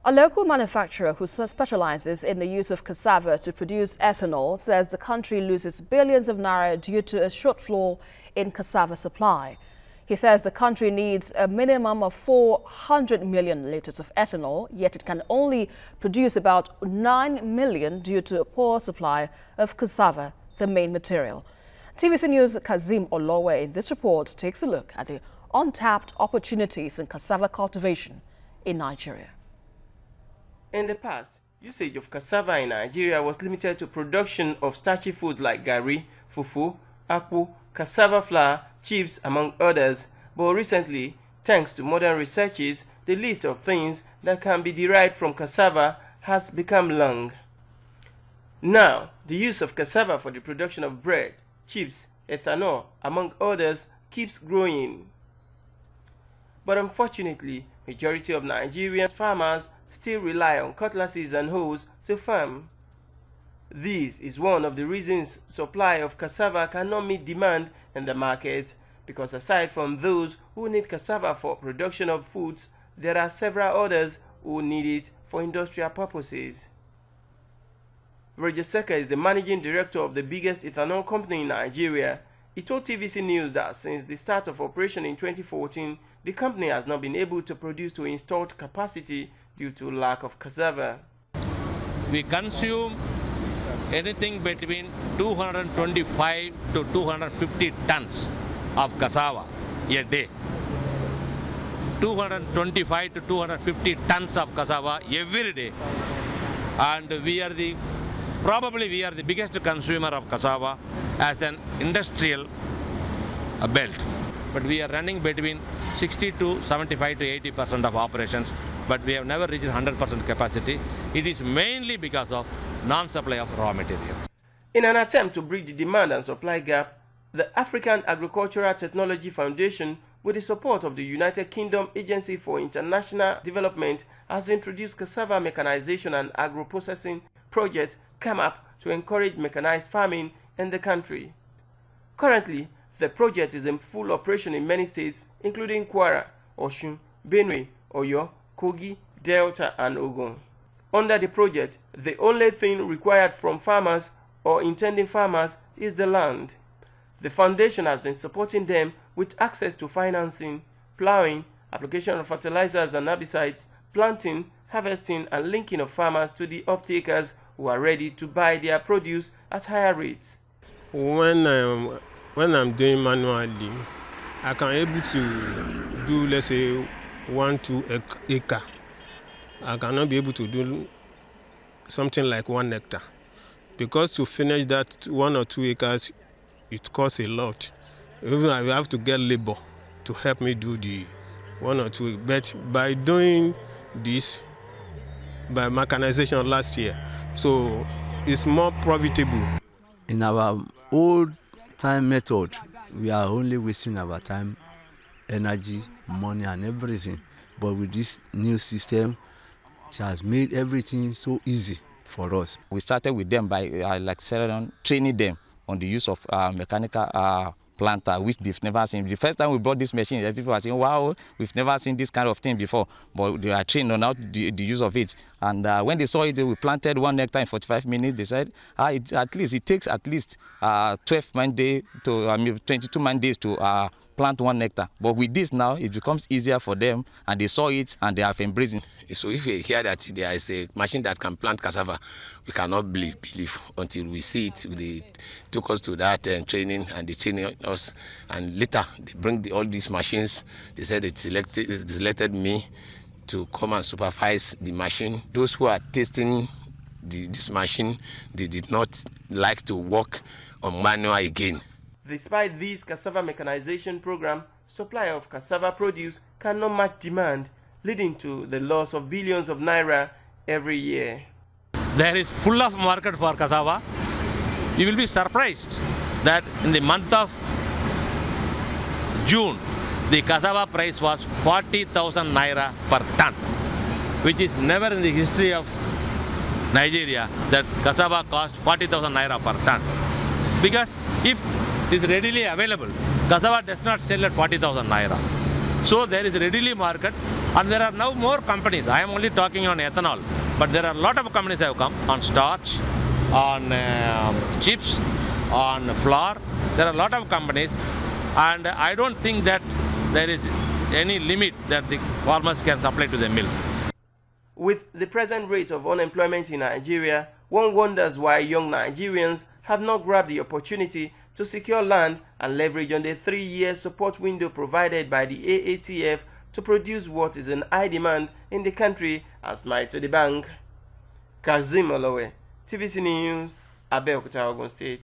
A local manufacturer who specializes in the use of cassava to produce ethanol says the country loses billions of naira due to a shortfall in cassava supply. He says the country needs a minimum of 400 million liters of ethanol, yet it can only produce about 9 million due to a poor supply of cassava, the main material. TVC News' Kazim Olowe in this report takes a look at the untapped opportunities in cassava cultivation in Nigeria. In the past, usage of cassava in Nigeria was limited to production of starchy foods like gari, fufu, akpu, cassava flour, chips, among others. But recently, thanks to modern researches, the list of things that can be derived from cassava has become long. Now, the use of cassava for the production of bread, chips, ethanol, among others, keeps growing. But unfortunately, majority of Nigerian farmers still rely on cutlasses and hoes to farm. This is one of the reasons supply of cassava cannot meet demand in the market, because aside from those who need cassava for production of foods, there are several others who need it for industrial purposes. Roger Seka is the managing director of the biggest ethanol company in Nigeria. He told TVC News that since the start of operation in 2014, the company has not been able to produce to installed capacity due to lack of cassava. We consume anything between 225 to 250 tons of cassava a day. 225 to 250 tons of cassava every day. And probably we are the biggest consumer of cassava as an industrial belt. But we are running between 60 to 75 to 80% of operations, but we have never reached 100% capacity. It is mainly because of non-supply of raw materials. In an attempt to bridge the demand and supply gap, the African Agricultural Technology Foundation, with the support of the United Kingdom Agency for International Development, has introduced cassava mechanization and agro-processing project CAMAP to encourage mechanized farming in the country. Currently, the project is in full operation in many states, including Kwara, Osun, Benue, Oyo, Kogi, Delta, and Ogun. Under the project, the only thing required from farmers or intending farmers is the land. The foundation has been supporting them with access to financing, plowing, application of fertilizers and herbicides, planting, harvesting, and linking of farmers to the off-takers who are ready to buy their produce at higher rates. When I'm doing manually, I can able to do, let's say, 1-2 acre. I cannot be able to do something like 1 hectare, because to finish that 1 or 2 acres, it costs a lot. Even I have to get labor to help me do the 1 or 2. But by doing this, by mechanization last year, so it's more profitable. In our old time method, we are only wasting our time, energy, money, and everything. But with this new system, it has made everything so easy for us. We started with them by training them on the use of mechanical planter, which they've never seen. The first time we brought this machine, people were saying, wow, we've never seen this kind of thing before. But they are trained on how the use of it. And when they saw it, we planted 1 hectare in 45 minutes. They said, it takes at least 12 man days to 22 man days to plant 1 hectare. But with this now, it becomes easier for them, and they saw it and they have embraced it. So if we hear that there is a machine that can plant cassava, we cannot believe until we see it. They took us to that training, and they trained us, and later they bring all these machines. They said they selected me to come and supervise the machine. Those who are testing this machine, they did not like to work on manual again. Despite this cassava mechanization program, supply of cassava produce cannot match demand, leading to the loss of billions of naira every year. There is full of market for cassava. You will be surprised that in the month of June, the cassava price was 40,000 naira per ton, which is never in the history of Nigeria that cassava cost 40,000 naira per ton. Because if it is readily available, cassava does not sell at 40,000 naira. So there is readily market, And there are now more companies. I am only talking on ethanol, but there are a lot of companies that have come on starch, on chips, on flour. There are a lot of companies, and I don't think that there is any limit that the farmers can supply to the mills. With the present rate of unemployment in Nigeria, one wonders why young Nigerians have not grabbed the opportunity to secure land and leverage on the 3-year support window provided by the AATF to produce what is in high demand in the country and smile to the bank. Kazim Olowe, TVC News, Abeokuta, Ogun State.